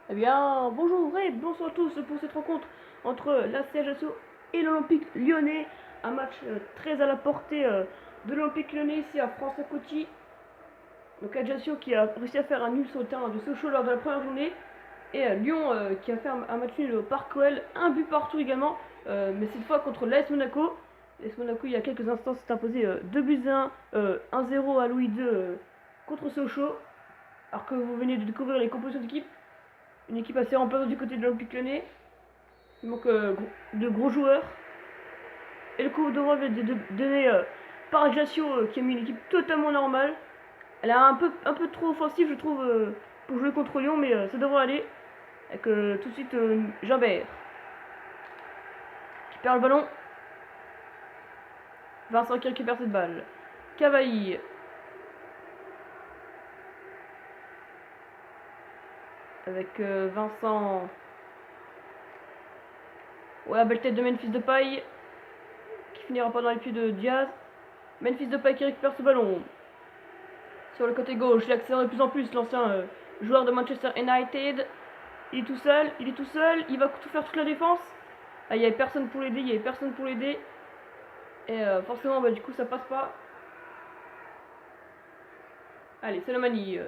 Eh bien, bonjour et bonsoir à tous pour cette rencontre entre la Ajaccio et l'Olympique lyonnais. Un match très à la portée de l'Olympique lyonnais ici à France-Coty. Donc Ajaccio qui a réussi à faire un nul sur le terrain de Sochaux lors de la première journée. Et Lyon qui a fait un match nul au Parc OL, un but partout également, mais cette fois contre l'AS Monaco. L'AS Monaco il y a quelques instants s'est imposé 2 buts à 1, 1-0 à Louis II contre Sochaux. Alors que vous venez de découvrir les compositions d'équipe, une équipe assez remplaçante du côté de l'Olympique lyonnais. Il manque de gros joueurs. Et le coup de revers est donné par Ajaccio qui a mis une équipe totalement normale. Elle est un peu trop offensive, je trouve, pour jouer contre Lyon, mais ça devrait aller. Avec tout de suite Jambert qui perd le ballon. Vincent qui récupère cette balle. Cavaille. Avec Vincent. Ouais, la belle tête de Memphis Depay qui finira pas dans les pieds de Diaz. Memphis Depay qui récupère ce ballon. Sur le côté gauche, il accélère de plus en plus l'ancien joueur de Manchester United. Il est tout seul, il va tout faire toute la défense. Ah, il n'y avait personne pour l'aider, Et forcément, du coup, ça passe pas. Allez, c'est le Mani,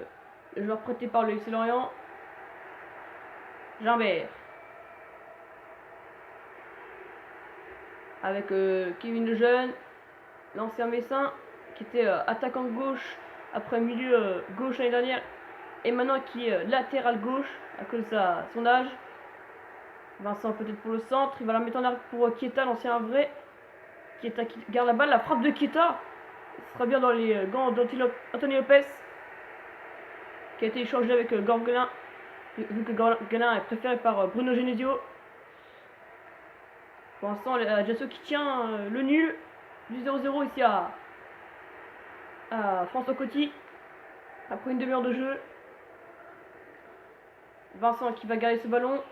le joueur prêté par le FC Lorient. Gimbert. Avec Kevin Lejeune, l'ancien Messin, qui était attaquant gauche après milieu gauche l'année dernière. Et maintenant qui est latéral gauche à cause de son âge. Vincent peut-être pour le centre, il va la mettre en arrière pour Keita, l'ancien vrai. Keita qui garde la balle, la frappe de Keita. Ce sera bien dans les gants d'Anthony Lopez, qui a été échangé avec Gorgelin, vu que Gorgelin est préféré par Bruno Genesio. Pour l'instant, Ajaccio qui tient le nul du 0-0 ici à France-Coty, après une demi-heure de jeu. Vincent qui va garder ce ballon.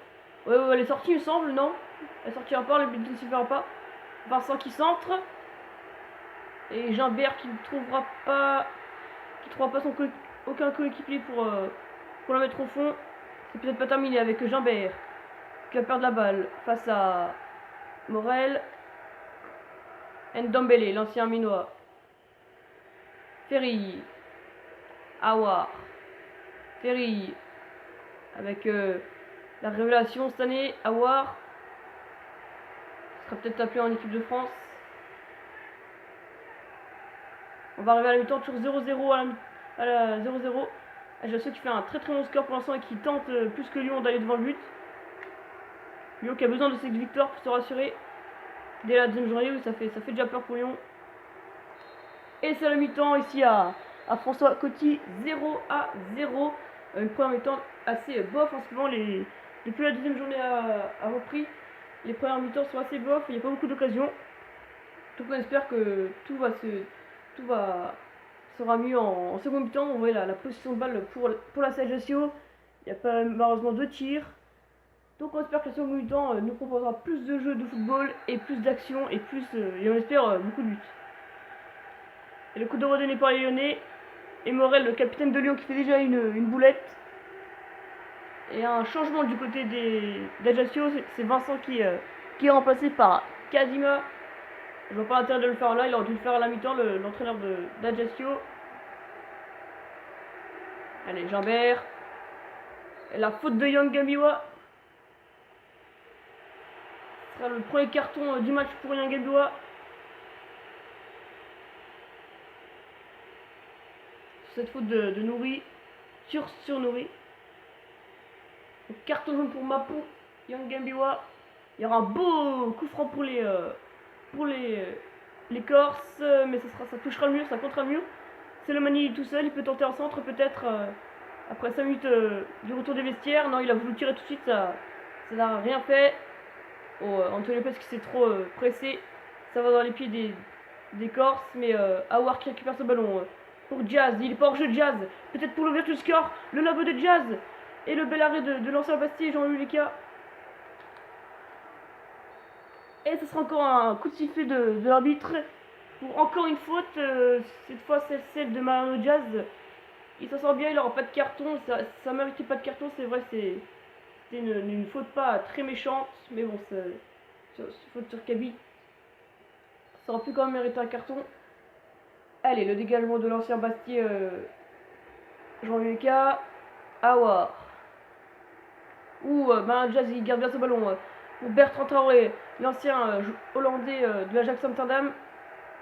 Ouais, elle est sortie, il me semble, non? Elle sortira pas, le but ne suffira pas. Vincent qui centre. Et Gimbert qui ne trouvera pas, aucun coéquipier pour la mettre au fond. C'est peut-être pas terminé avec Gimbert qui va perdre la balle face à Morel. Ndombele, l'ancien minois. Ferry. Awar. Ferry. Avec la révélation cette année, Awar. Sera peut-être appelé en équipe de France. On va arriver à la mi-temps, toujours 0-0 à la 0-0. Ajaccio qui fait un très très bon score pour l'instant et qui tente plus que Lyon d'aller devant le but. Lyon qui a besoin de cette victoire pour se rassurer dès la deuxième journée où ça fait déjà peur pour Lyon. Et c'est la mi-temps ici à François-Coty, 0-0. Une première mi-temps assez bof en ce moment. Depuis la deuxième journée a repris. Les premières mi-temps sont assez bof, il n'y a pas beaucoup d'occasions. Donc on espère que tout sera mieux en seconde mi-temps. On voit la position de balle pour la Ajaccio. Il y a pas malheureusement 2 tirs. Donc on espère que la seconde mi-temps nous proposera plus de jeux de football et plus d'action et on espère beaucoup de buts. Et le coup de redonné par les Lyonnais. Et Morel, le capitaine de Lyon, qui fait déjà une boulette. Et un changement du côté d'Ajaccio, c'est Vincent qui est remplacé par Kazima. Je vois pas l'intérêt de le faire là, il aurait dû le faire à la mi-temps, l'entraîneur d'Ajaccio. Allez, Jambert. Et la faute de Yang Gambiwa. Ce sera le premier carton du match pour Yang Gambiwa. Cette faute de Nouri. Sur Nouri. Carton jaune pour Mapou. Yang Gambiwa. Il y aura un beau coup franc pour les Corses, mais ça touchera le mur, ça contre le mur. C'est le Mani tout seul, il peut tenter un centre peut-être après 5 minutes du retour des vestiaires. Non, il a voulu tirer tout de suite, ça n'a rien fait. Anthony Lopez qui s'est trop pressé, ça va dans les pieds des Corses, mais Awar qui récupère ce ballon pour Jazz, il est pas hors jeu de Jazz, peut-être pour l'ouverture du score, le lob de Jazz et le bel arrêt de l'ancien Bastille, Jean-Louis Lucas. Et ce sera encore un coup de sifflet de l'arbitre pour encore une faute. Cette fois, c'est celle de Mariano Diaz. Il s'en sort bien, il n'aura pas de carton. Ça méritait pas de carton, c'est vrai. c'était une faute pas très méchante, mais bon, faute sur Kaby. Ça aurait pu quand même mériter un carton. Allez, le dégagement de l'ancien Bastier Jean-Lucas. Aouar. Jazz il garde bien ce ballon. Ou Bertrand Traoré, l'ancien hollandais de l'Ajax Amsterdam.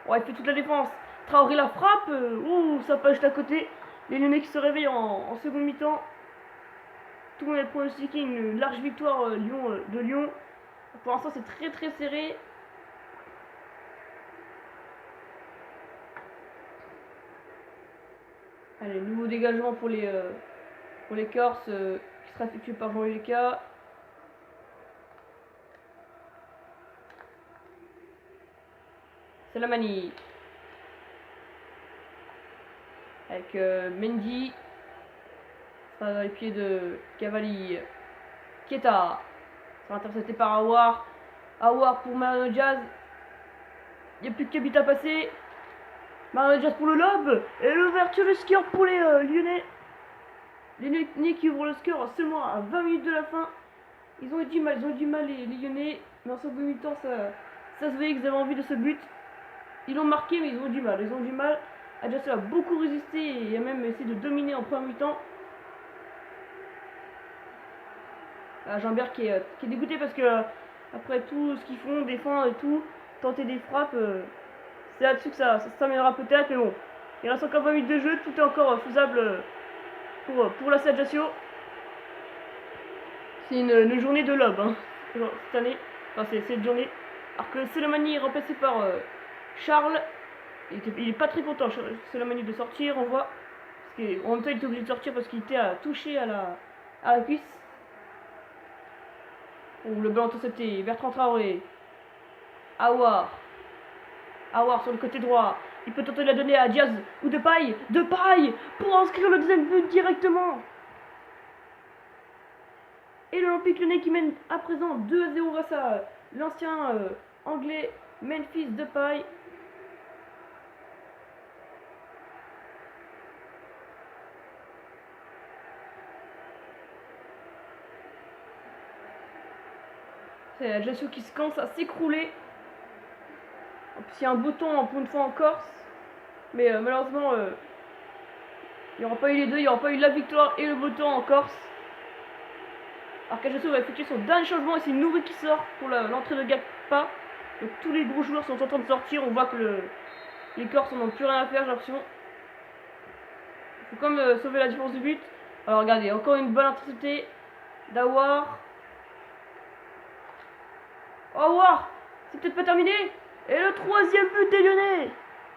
Ouais, il fait toute la défense. Traoré la frappe. Ça passe juste à côté. Les Lyonnais qui se réveillent en seconde mi-temps. Tout le monde est pronostiqué une large victoire de Lyon. Pour l'instant, c'est très très serré. Allez, nouveau dégagement pour les Corses qui sera effectué par Jean-Lucas. C'est la manie. Avec Mendy. Ça va dans les pieds de Cavalli. Keita. Ça va intercepté par Aouar. Aouar pour Mariano Diaz. Il n'y a plus que Kabita à passer. Mariano Diaz pour le lob. Et l'ouverture du score pour les Lyonnais. Les Lyonnais qui ouvrent le score seulement à 20 minutes de la fin. Ils ont eu du mal les Lyonnais. Mais en seconde mi-temps, ça se voyait qu'ils avaient envie de ce but. Ils l'ont marqué, mais ils ont du mal. Adjacent a beaucoup résisté et a même essayé de dominer en première mi-temps. Jean-Bert qui est dégoûté parce que après tout ce qu'ils font, défendre et tout, tenter des frappes, c'est là-dessus que ça s'améliorera peut-être, mais bon. Il reste encore 20 minutes de jeu, tout est encore faisable pour la Ajaccio. C'est une journée de lob hein, cette année, enfin c'est cette journée. Alors que Selemani est remplacé par Charles. Il est pas très content, Selemani, de sortir, on voit. Parce qu'en même temps il était obligé de sortir parce qu'il était touché à la cuisse. Le ballon intercepté, Bertrand Traoré. Aouar sur le côté droit. Il peut tenter de la donner à Diaz ou Depay pour inscrire le deuxième but directement. Et l'Olympique Lyonnais qui mène à présent 2-0 grâce à l'ancien anglais Memphis Depay. C'est Ajaccio qui se commence à s'écrouler. En plus, il y a un beau temps pour une fois en Corse. Mais malheureusement, il n'y aura pas eu les deux. Il n'y aura pas eu la victoire et le beau temps en Corse. Alors qu'Ajaccio va effectuer son dernier changement et c'est Nouri qui sort pour l'entrée de Gakpa. Donc tous les gros joueurs sont en train de sortir. On voit que les Corses n'ont plus rien à faire, j'ai l'impression. Il faut quand même sauver la différence de but. Alors regardez, encore une balle interceptée d'Aouar. Aouar, c'est peut-être pas terminé. Et le troisième but des Lyonnais.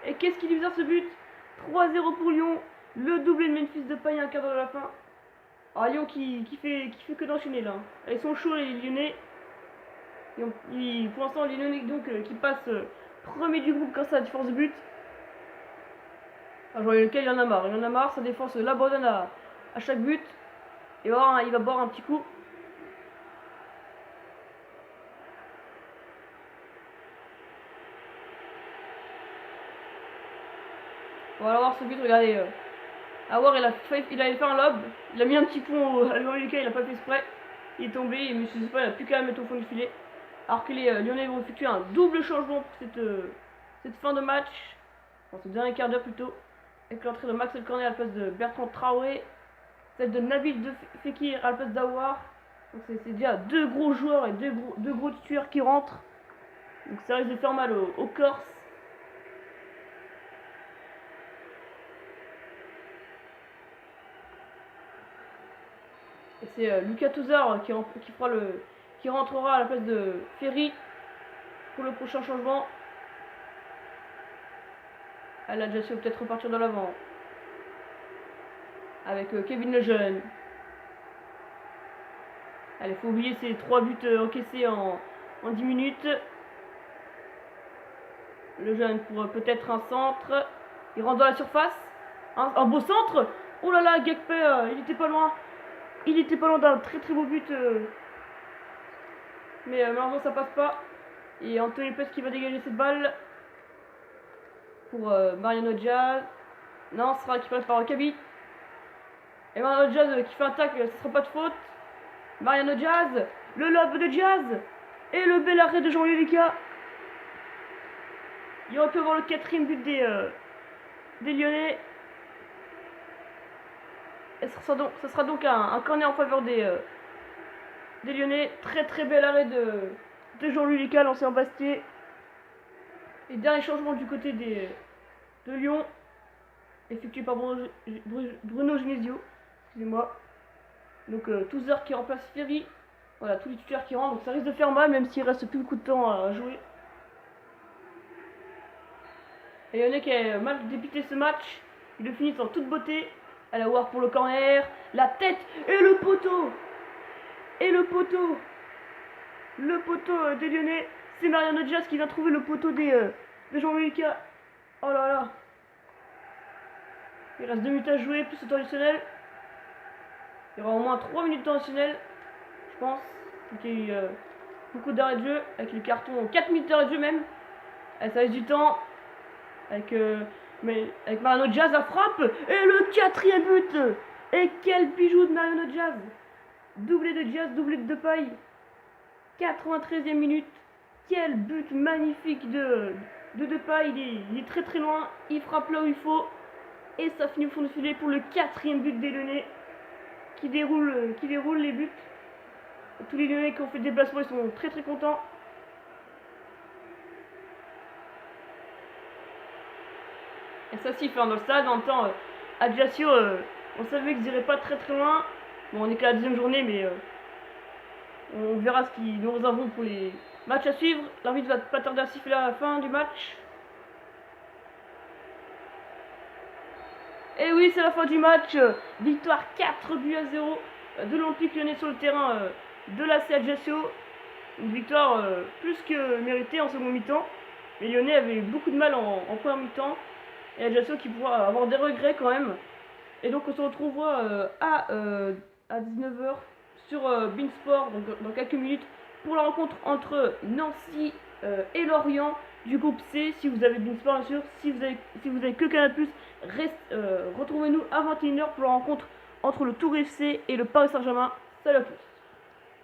Et qu'est-ce qui lui vient ce but? 3-0 pour Lyon. Le doublé de Memphis Depay à un quart d'heure de la fin. Alors Lyon qui fait que d'enchaîner là. Ils sont chauds les Lyonnais. Pour l'instant les Lyonnais donc qui passent premier du groupe grâce à la différence de but. Alors, lequel il en a marre. Sa défense l'abandonne à chaque but. Et voilà, il va boire un petit coup. On va voir ce but, regardez. Aouar, il avait fait un lob. Il a mis un petit pont à Lucas, il a pas fait exprès. Il est tombé et M. Zespa, il a plus qu'à mettre au fond du filet. Alors que les Lyonnais vont effectuer un double changement pour cette fin de match. Enfin, ce dernier quart d'heure plutôt. Avec l'entrée de Maxwell Cornet à la place de Bertrand Traoré. Celle de Nabil Fekir à la place d'Aouar. Donc c'est déjà deux gros joueurs et deux gros tueurs qui rentrent. Donc ça risque de faire mal aux Corses. Et c'est Lucas Touzard qui rentrera à la place de Ferry pour le prochain changement. Elle a déjà su peut-être repartir de l'avant. Avec Kevin Lejeune. Allez, faut oublier ces 3 buts encaissés en 10 minutes. Lejeune pour peut-être un centre. Il rentre dans la surface. Un beau centre. Oh là là, Gakpe, il était pas loin. Il était pas loin d'un très très beau but. Mais malheureusement ça passe pas. Et Anthony Lopez qui va dégager cette balle. Pour Mariano Diaz. Non, ce sera récupéré par Kaby. Et Mariano Diaz qui fait un tacle, ce sera pas de faute. Mariano Diaz, le lob de Diaz et le bel arrêt de Jean-Louis Lucas. Il aurait pu avoir le 4e but des Lyonnais. Et ce sera donc un corner en faveur des Lyonnais. Très bel arrêt de Jean-Louis Lucas lancé en Bastier. Et dernier changement du côté de Lyon, effectué par Bruno Genesio. Excusez-moi. Donc Touzard qui remplace Ferry. Voilà, tous les titulaires qui rentrent. Donc ça risque de faire mal, même s'il reste plus beaucoup de temps à jouer. Et Lyonnais qui a mal débuté ce match. Il le finit en toute beauté. À la War pour le corner. La tête et le poteau. Et le poteau. Le poteau des Lyonnais. C'est Mariano Diaz qui vient trouver le poteau de Jean-Louis Lucas. Oh là là. Il reste 2 minutes à jouer, plus le temps additionnel. Il y aura au moins 3 minutes de temps additionnel, je pense. Donc il y a eu beaucoup d'arrêts de jeu, avec les cartons, 4 minutes d'arrêt de jeu même. Et ça laisse du temps. Avec Mariano Diaz à frappe. Et le 4e but. Et quel bijou de Mariano Diaz. Doublé de Diaz, doublé de Depay. 93e minute. Quel but magnifique de Depay. Il est très loin. Il frappe là où il faut. Et ça finit au fond de filet pour le 4e but des Lyonnais. Qui déroule les buts. Tous les Lyonnais qui ont fait des déplacements, ils sont très contents. Et ça siffle dans le stade. En même temps, Ajaccio, on savait qu'ils iraient pas très loin. Bon, on est qu'à la 2e journée, mais on verra ce qu'ils nous réserveront pour les matchs à suivre. L'arbitre va pas tarder à siffler à la fin du match. Et oui, c'est la fin du match. Victoire 4 buts à 0 de l'Olympique Lyonnais sur le terrain de l'AC Ajaccio. Une victoire plus que méritée en second mi-temps. Les Lyonnais avaient beaucoup de mal en première mi-temps. Et Ajaccio qui pourra avoir des regrets quand même. Et donc on se retrouvera à 19h sur Beansport, donc dans quelques minutes, pour la rencontre entre Nancy et Lorient du groupe C. Si vous avez Beansport bien sûr, si vous avez que Canal+, retrouvez-nous à 21h pour la rencontre entre le Tour FC et le Paris Saint-Germain. Salut à tous.